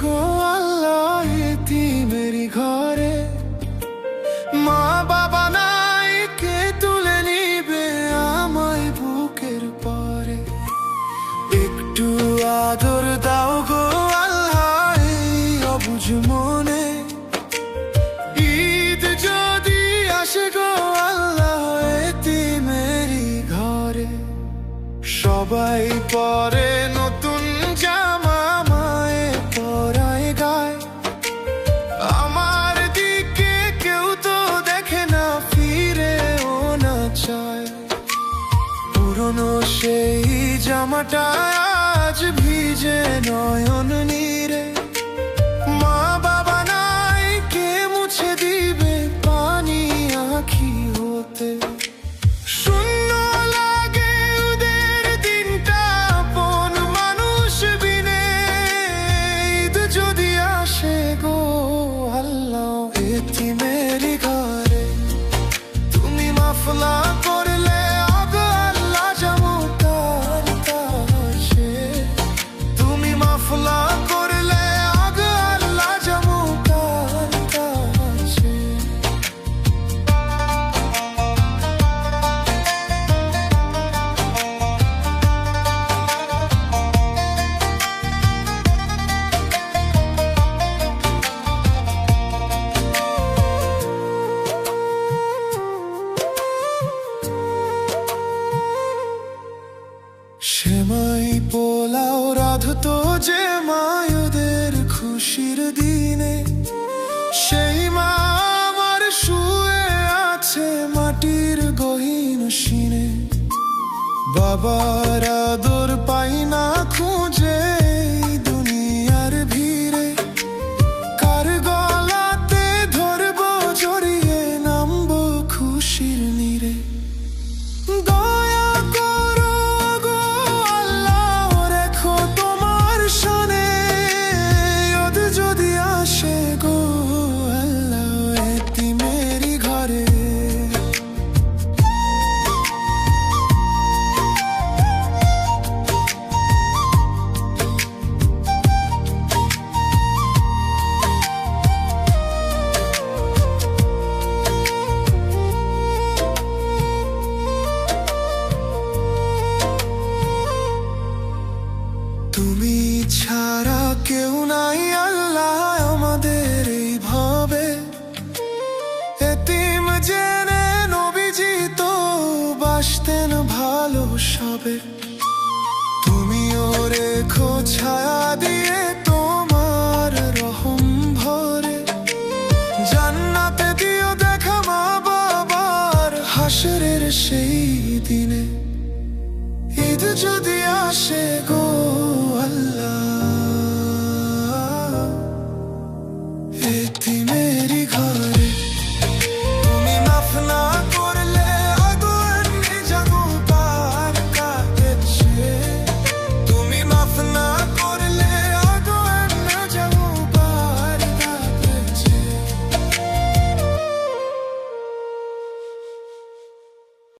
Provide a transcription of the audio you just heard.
গো আল্লাহ এতিমেরি ঘরে, মা বাবা নাই কে তুলে নিবে আমায় বুকের পরে। একটু আদর দাও গো আল্লাহ এই অবুঝ মনে, ঈদ যদি আসে গো আল্লাহ এতিমেরি ঘরে। সবাই পরে নতুন জামা, মায়ে পরায় গায়, আমার দিকে কেউ তো দেখে না, ফিরেও না চায়। পুরনো সেই জামাটা আজ ভিজে নয়ন নীরে, মা বাবা নাই কে মুছে দিবে পানি আঁখি হতে। শূন্য লাগে ওদের দিনটা আপন মানুষ বিনে, ঈদ যদি আসে গো আল্লাহ এতিমেরি ঘরে। তুমি মাফলা করলে আগো আল্লাহ যাবো তার কাছে, তুমি মাফলা করলে আগো আল্লাহ যাবো তার কাছে। সেমাই পোলাও রাধতো যে মায়েদের খুশির দিনে, সেই মা আমার শুয়ে আছে মাটির গহীন সিনে। বাবা